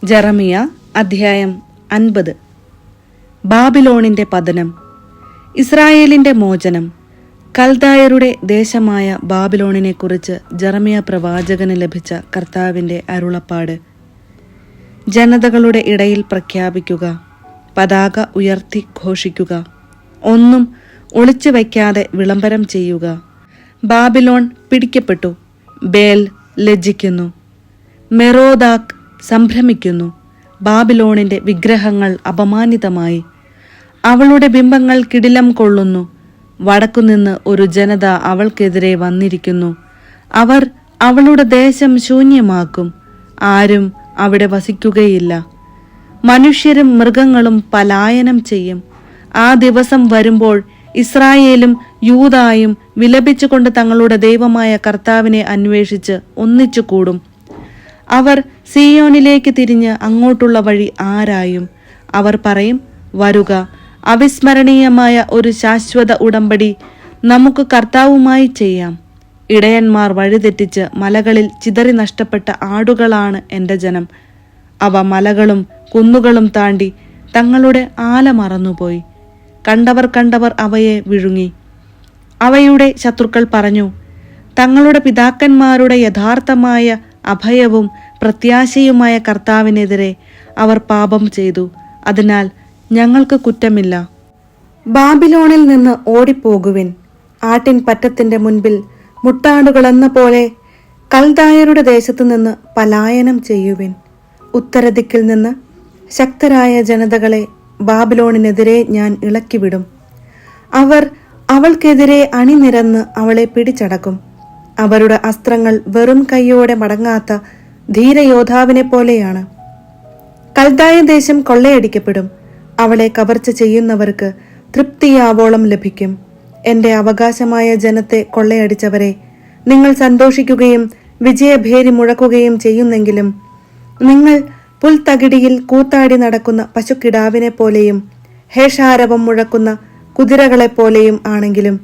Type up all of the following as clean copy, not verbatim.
ജെറമിയ അധ്യായം 50. ബാബിലോണിന്റെ പതനം. ഇസ്രായേലിന്റെ മോചനം. കൽദായരുടെ ദേശമായ ബാബിലോണിനെക്കുറിച്ച് ജെറമിയ പ്രവാചകന് ലഭിച്ച കർത്താവിന്റെ അരുളപ്പാട്. ജനതകളുടെ ഇടയിൽ പ്രഖ്യാപിക്കുക, പതാക ഉയർത്തി ഘോഷിക്കുക, ഒന്നും ഒളിച്ചു വയ്ക്കാതെ വിളംബരം ചെയ്യുക. ബാബിലോൺ പിടിക്കപ്പെട്ടു, ബേൽ ലജ്ജിക്കുന്നു, മെറോദാക്ക് സംഭ്രമിക്കുന്നു. ബാബിലോണിന്റെ വിഗ്രഹങ്ങൾ അപമാനിതമായി, അവളുടെ ബിംബങ്ങൾ കിടിലം കൊള്ളുന്നു. വടക്കുനിന്ന് ഒരു ജനത അവൾക്കെതിരെ വന്നിരിക്കുന്നു. അവർ അവളുടെ ദേശം ശൂന്യമാക്കും, ആരും അവിടെ വസിക്കുകയില്ല. മനുഷ്യരും മൃഗങ്ങളും പലായനം ചെയ്യും. ആ ദിവസം വരുമ്പോൾ ഇസ്രായേലും യൂദായും വിലപിച്ചുകൊണ്ട് തങ്ങളുടെ ദൈവമായ കർത്താവിനെ അന്വേഷിച്ച് ഒന്നിച്ചു കൂടും. അവർ സിയോനിലേക്ക് തിരിഞ്ഞ് അങ്ങോട്ടുള്ള വഴി ആരായും. അവർ പറയും, വരുക, അവിസ്മരണീയമായ ഒരു ശാശ്വത ഉടമ്പടി നമുക്ക് കർത്താവുമായി ചെയ്യാം. ഇടയന്മാർ വഴിതെറ്റിച്ച് മലകളിൽ ചിതറി നഷ്ടപ്പെട്ട ആടുകളാണ് എൻ്റെ ജനം. അവ മലകളും കുന്നുകളും താണ്ടി തങ്ങളുടെ ആല മറന്നുപോയി. കണ്ടവർ അവയെ വിഴുങ്ങി. അവയുടെ ശത്രുക്കൾ പറഞ്ഞു, തങ്ങളുടെ പിതാക്കന്മാരുടെ യഥാർത്ഥമായ അഭയവും പ്രത്യാശയുമായ കർത്താവിനെതിരെ അവർ പാപം ചെയ്തു. അതിനാൽ ഞങ്ങൾക്ക് കുറ്റമില്ല. ബാബിലോണിൽ നിന്ന് ഓടിപ്പോകുവിൻ. ആട്ടിൻ പറ്റത്തിന്റെ മുൻപിൽ മുട്ടാടുകളെന്ന പോലെ കൽദായരുടെ ദേശത്തു നിന്ന് പലായനം ചെയ്യുവിൻ. ഉത്തരദിക്കിൽ നിന്ന് ശക്തരായ ജനതകളെ ബാബിലോണിനെതിരെ ഞാൻ ഇളക്കിവിടും. അവർ അവൾക്കെതിരെ അണിനിരന്ന് അവളെ പിടിച്ചടക്കും. അവരുടെ അസ്ത്രങ്ങൾ വെറും കൈയോടെ മടങ്ങാത്ത ധീരയോദ്ധാവിനെ പോലെയാണ്. കൽദായ ദേശം കൊള്ളയടിക്കപ്പെടും. അവളെ കവർച്ച ചെയ്യുന്നവർക്ക് തൃപ്തിയാവോളം ലഭിക്കും. എന്റെ അവകാശമായ ജനത്തെ കൊള്ളയടിച്ചവരെ, നിങ്ങൾ സന്തോഷിക്കുകയും വിജയഭേരി മുഴക്കുകയും ചെയ്യുന്നെങ്കിലും നിങ്ങൾ പുൽത്തകിടിയിൽ കൂത്താടി നടക്കുന്ന പശുക്കിടാവിനെ പോലെയും ഹേഷാരവം മുഴക്കുന്ന കുതിരകളെപ്പോലെയും ആണെങ്കിലും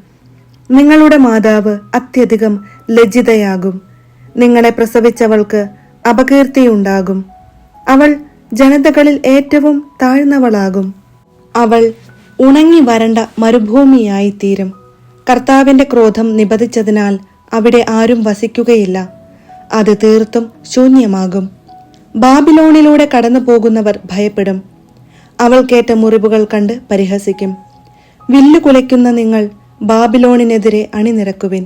നിങ്ങളുടെ മാതാവ് അത്യധികം ലജ്ജിതയാകും. നിങ്ങളെ പ്രസവിച്ചവൾക്ക് അപകീർത്തിയുണ്ടാകും. അവൾ ജനതകളിൽ ഏറ്റവും താഴ്ന്നവളാകും. അവൾ ഉണങ്ങി വരണ്ട മരുഭൂമിയായിത്തീരും. കർത്താവിന്റെ ക്രോധം നിബദിച്ചതിനാൽ അവിടെ ആരും വസിക്കുകയില്ല. അത് തീർത്തും ശൂന്യമാകും. ബാബിലോണിലൂടെ കടന്നു പോകുന്നവർ ഭയപ്പെടും. അവൾക്കേറ്റ മുറിവുകൾ കണ്ട് പരിഹസിക്കും. വില്ലു കുലയ്ക്കുന്ന നിങ്ങൾ ബാബിലോണിനെതിരെ അണിനിരക്കുവിൻ.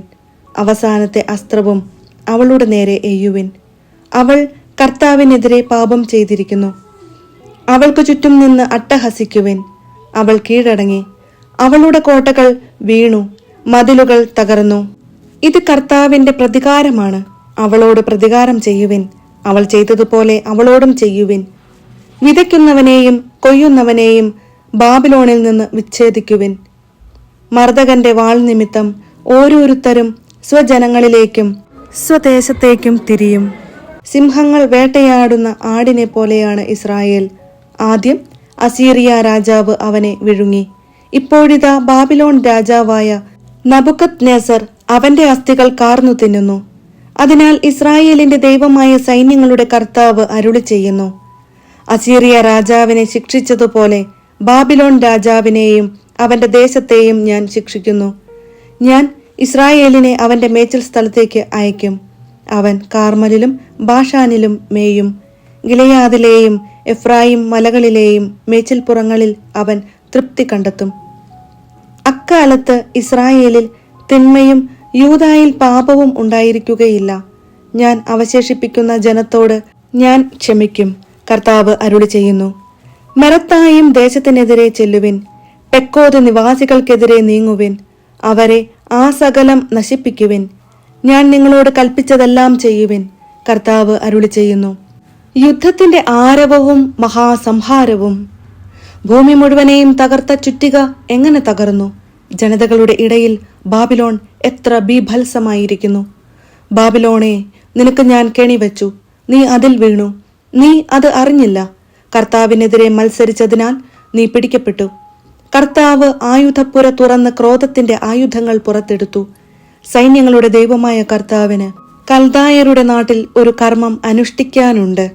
അവസാനത്തെ അസ്ത്രവും അവളുടെ നേരെ എയ്യുവിൻ. അവൾ കർത്താവിനെതിരെ പാപം ചെയ്തിരിക്കുന്നു. അവൾക്ക് ചുറ്റും നിന്ന് അട്ടഹസിക്കുവിൻ. അവൾ കീഴടങ്ങി. അവളുടെ കോട്ടകൾ വീണു, മതിലുകൾ തകർന്നു. ഇത് കർത്താവിന്റെ പ്രതികാരമാണ്. അവളോട് പ്രതികാരം ചെയ്യുവിൻ. അവൾ ചെയ്തതുപോലെ അവളോടും ചെയ്യുവിൻ. വിതയ്ക്കുന്നവനെയും കൊയ്യുന്നവനെയും ബാബിലോണിൽ നിന്ന് വിച്ഛേദിക്കുവിൻ. മർദ്ദകന്റെ വാൾ നിമിത്തം ഓരോരുത്തരും സ്വജനങ്ങളിലേക്കും സ്വദേശത്തേക്കും തിരിയും. സിംഹങ്ങൾ വേട്ടയാടുന്ന ആടിനെ പോലെയാണ് ഇസ്രായേൽ. ആദ്യം അസീറിയ രാജാവ് അവനെ വിഴുങ്ങി. ഇപ്പോഴിതാ ബാബിലോൺ രാജാവായ നബുക്കദ്നേസർ അവന്റെ അസ്ഥികൾ കാർന്നു തിന്നുന്നു. അതിനാൽ ഇസ്രായേലിന്റെ ദൈവമായ സൈന്യങ്ങളുടെ കർത്താവ് അരുളി ചെയ്യുന്നു, അസീറിയ രാജാവിനെ ശിക്ഷിച്ചതുപോലെ ബാബിലോൺ രാജാവിനെയും അവന്റെ ദേശത്തെയും ഞാൻ ശിക്ഷിക്കുന്നു. ഞാൻ ഇസ്രായേലിനെ അവന്റെ മേച്ചിൽ സ്ഥലത്തേക്ക് അയക്കും. അവൻ കാർമലിലും ബാഷാനിലും മേയും. ഗിലെയാദിലെയും എഫ്രായിം മലകളിലെയും മേച്ചിൽപ്പുറങ്ങളിൽ അവൻ തൃപ്തി കണ്ടെത്തും. അക്കാലത്ത് ഇസ്രായേലിൽ തിന്മയും യൂദായിൽ പാപവും ഉണ്ടായിരിക്കുകയില്ല. ഞാൻ അവശേഷിപ്പിക്കുന്ന ജനത്തോട് ഞാൻ ക്ഷമിക്കും. കർത്താവ് അരുളി ചെയ്യുന്നു. മെറത്തായും ദേശത്തിനെതിരെ ചെല്ലുവിൻ. പെക്കോദ് നിവാസികൾക്കെതിരെ നീങ്ങുവിൻ. അവരെ ആ സകലം നശിപ്പിക്കുവിൻ. ഞാൻ നിങ്ങളോട് കൽപ്പിച്ചതെല്ലാം ചെയ്യുവിൻ. കർത്താവ് അരുളി ചെയ്യുന്നു. യുദ്ധത്തിന്റെ ആരവവും മഹാസംഹാരവും. ഭൂമി മുഴുവനെയും തകർത്ത ചുറ്റിക എങ്ങനെ തകർന്നു! ജനതകളുടെ ഇടയിൽ ബാബിലോൺ എത്ര ബീഭത്സമായിരിക്കുന്നു! ബാബിലോണേ, നിനക്ക് ഞാൻ കെണിവെച്ചു, നീ അതിൽ വീണു. നീ അത് അറിഞ്ഞില്ല. കർത്താവിനെതിരെ മത്സരിച്ചതിനാൽ നീ പിടിക്കപ്പെട്ടു. കർത്താവ് ആയുധപ്പുര തുറന്ന് ക്രോധത്തിന്റെ ആയുധങ്ങൾ പുറത്തെടുത്തു. സൈന്യങ്ങളുടെ ദൈവമായ കർത്താവിന് കൽദായരുടെ നാട്ടിൽ ഒരു കർമ്മം അനുഷ്ഠിക്കാനുണ്ട്.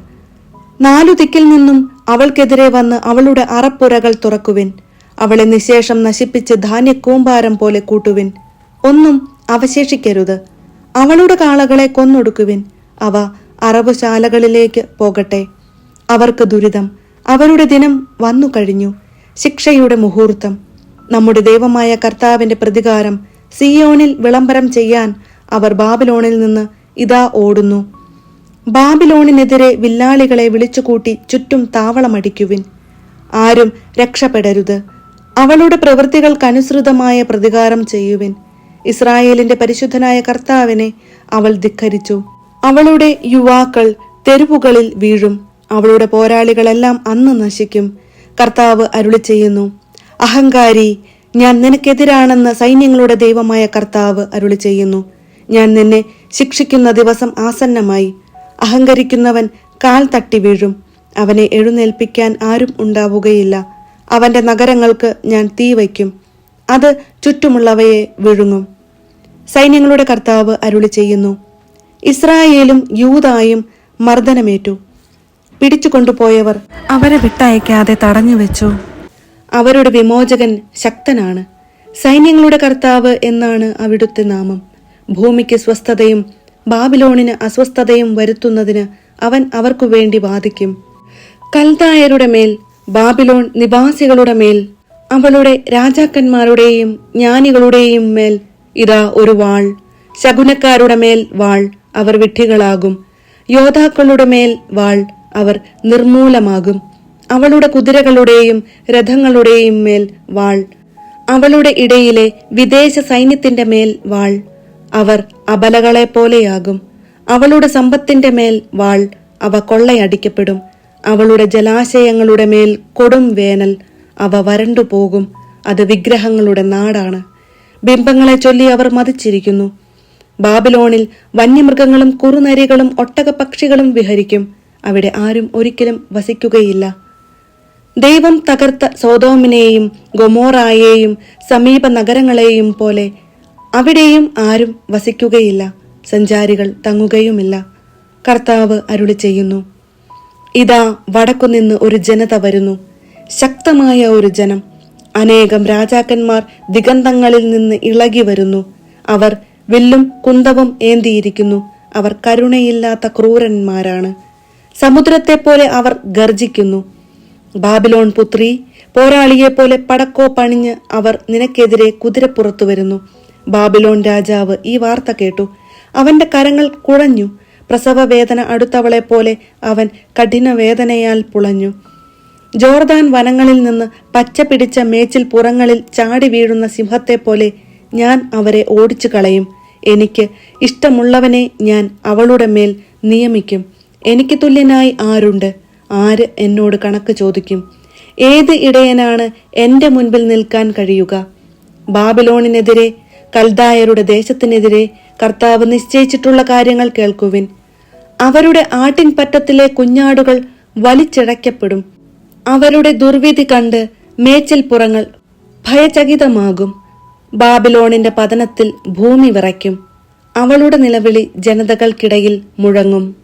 നാലു ദിക്കിൽ നിന്നും അവൾക്കെതിരെ വന്ന് അവളുടെ അറപ്പുരകൾ തുറക്കുവിൻ. അവളെ നിശേഷം നശിപ്പിച്ച് ധാന്യക്കൂമ്പാരം പോലെ കൂട്ടുവിൻ. ഒന്നും അവശേഷിക്കരുത്. അവളുടെ കാളകളെ കൊന്നൊടുക്കുവിൻ. അവ അറവുശാലകളിലേക്ക് പോകട്ടെ. അവർക്ക് ദുരിതം. അവരുടെ ദിനം വന്നു കഴിഞ്ഞു, ശിക്ഷയുടെ മുഹൂർത്തം. നമ്മുടെ ദൈവമായ കർത്താവിന്റെ പ്രതികാരം സിയോനിൽ വിളംബരം ചെയ്യാൻ അവർ ബാബിലോണിൽ നിന്ന് ഇതാ ഓടുന്നു. ബാബിലോണിനെതിരെ വില്ലാളികളെ വിളിച്ചുകൂട്ടി ചുറ്റും താവളമടിക്കുവിൻ. ആരും രക്ഷപ്പെടരുത്. അവളുടെ പ്രവൃത്തികൾക്കനുസൃതമായ പ്രതികാരം ചെയ്യുവിൻ. ഇസ്രായേലിന്റെ പരിശുദ്ധനായ കർത്താവിനെ അവൾ ധിക്കരിച്ചു. അവളുടെ യുവാക്കൾ തെരുവുകളിൽ വീഴും. അവളുടെ പോരാളികളെല്ലാം അന്ന് നശിക്കും. കർത്താവ് അരുളി ചെയ്യുന്നു, അഹങ്കാരി, ഞാൻ നിനക്കെതിരാണെന്ന് സൈന്യങ്ങളുടെ ദൈവമായ കർത്താവ് അരുളി ചെയ്യുന്നു. ഞാൻ നിന്നെ ശിക്ഷിക്കുന്ന ദിവസം ആസന്നമായി. അഹങ്കരിക്കുന്നവൻ കാൽ തട്ടി വീഴും. അവനെ എഴുന്നേൽപ്പിക്കാൻ ആരും ഉണ്ടാവുകയില്ല. അവന്റെ നഗരങ്ങൾക്ക് ഞാൻ തീ വയ്ക്കും. അത് ചുറ്റുമുള്ളവയെ വിഴുങ്ങും. സൈന്യങ്ങളുടെ കർത്താവ് അരുളി ചെയ്യുന്നു, ഇസ്രായേലും യൂദായും മർദ്ദനമേറ്റു. പിടിച്ചുകൊണ്ടുപോയവർ അവരെ വിട്ടയക്കാതെ തടഞ്ഞുവെച്ചു. അവരുടെ വിമോചകൻ ശക്തനാണ്. സൈന്യങ്ങളുടെ കർത്താവ് എന്നാണ് അവിടുത്തെ നാമം. ഭൂമിക്ക് സ്വസ്ഥതയും ബാബിലോണിന് അസ്വസ്ഥതയും വരുത്തുന്നതിന് അവൻ അവർക്കു വേണ്ടി വാദിക്കും. കൽദായരുടെ മേൽ, ബാബിലോൺ നിവാസികളുടെ മേൽ, അവളുടെ രാജാക്കന്മാരുടെയും ജ്ഞാനികളുടെയും മേൽ ഇതാ ഒരു വാൾ. ശകുനക്കാരുടെ മേൽ വാൾ, അവർ വിഡ്ഢികളാകും. യോദ്ധാക്കളുടെ മേൽ വാൾ, അവർ നിർമൂലമാകും. അവളുടെ കുതിരകളുടെയും രഥങ്ങളുടെയും മേൽ വാൾ, അവളുടെ ഇടയിലെ വിദേശ സൈന്യത്തിന്റെ മേൽ വാൾ, അവർ അബലകളെ പോലെയാകും. അവളുടെ സമ്പത്തിന്റെ മേൽ വാൾ, അവ കൊള്ളയടിക്കപ്പെടും. അവളുടെ ജലാശയങ്ങളുടെ മേൽ കൊടും വേനൽ, അവ വരണ്ടുപോകും. അത് വിഗ്രഹങ്ങളുടെ നാടാണ്. ബിംബങ്ങളെ ചൊല്ലി അവർ മതിച്ചിരിക്കുന്നു. ബാബിലോണിൽ വന്യമൃഗങ്ങളും കുറുനരികളും ഒട്ടകപക്ഷികളും വിഹരിക്കും. അവിടെ ആരും ഒരിക്കലും വസിക്കുകയില്ല. ദൈവം തകർത്ത സോദോമിനെയും ഗൊമോറായെയും സമീപ നഗരങ്ങളെയും പോലെ അവിടെയും ആരും വസിക്കുകയില്ല. സഞ്ചാരികൾ തങ്ങുകയുമില്ല. കർത്താവ് അരുളി ചെയ്യുന്നു, ഇതാ വടക്കുനിന്ന് ഒരു ജനത വരുന്നു, ശക്തമായ ഒരു ജനം. അനേകം രാജാക്കന്മാർ ദിഗന്ധങ്ങളിൽ നിന്ന് ഇളകി വരുന്നു. അവർ വില്ലും കുന്തവും ഏന്തിയിരിക്കുന്നു. അവർ കരുണയില്ലാത്ത ക്രൂരന്മാരാണ്. സമുദ്രത്തെ പോലെ അവർ ഗർജിക്കുന്നു. ബാബിലോൺ പുത്രി, പോരാളിയെപ്പോലെ പടക്കോ പണിഞ്ഞ് അവർ നിനക്കെതിരെ കുതിരപ്പുറത്തു വരുന്നു. ബാബിലോൺ രാജാവ് ഈ വാർത്ത കേട്ടു. അവന്റെ കരങ്ങൾ കുഴഞ്ഞു. പ്രസവ വേദന അടുത്തവളെ പോലെ അവൻ കഠിന വേദനയാൽ പുളഞ്ഞു. ജോർദാൻ വനങ്ങളിൽ നിന്ന് പച്ച പിടിച്ച മേച്ചിൽ പുറങ്ങളിൽ ചാടി വീഴുന്ന സിംഹത്തെ പോലെ ഞാൻ അവരെ ഓടിച്ചു കളയും. എനിക്ക് ഇഷ്ടമുള്ളവനെ ഞാൻ അവളുടെ മേൽ നിയമിക്കും. എനിക്ക് തുല്യനായി ആരുണ്ട്? ആര് എന്നോട് കണക്ക് ചോദിക്കും? ഏത് ഇടയനാണ് എന്റെ മുൻപിൽ നിൽക്കാൻ കഴിയുക? ബാബിലോണിനെതിരെ, കൽദായരുടെ ദേശത്തിനെതിരെ കർത്താവ് നിശ്ചയിച്ചിട്ടുള്ള കാര്യങ്ങൾ കേൾക്കുവിൻ. അവരുടെ ആട്ടിൻപറ്റത്തിലെ കുഞ്ഞാടുകൾ വലിച്ചിഴക്കപ്പെടും. അവരുടെ ദുർവിധി കണ്ട് മേച്ചിൽ പുറങ്ങൾ ഭയചകിതമാകും. ബാബിലോണിന്റെ പതനത്തിൽ ഭൂമി വിറയ്ക്കും. അവളുടെ നിലവിളി ജനതകൾക്കിടയിൽ മുഴങ്ങും.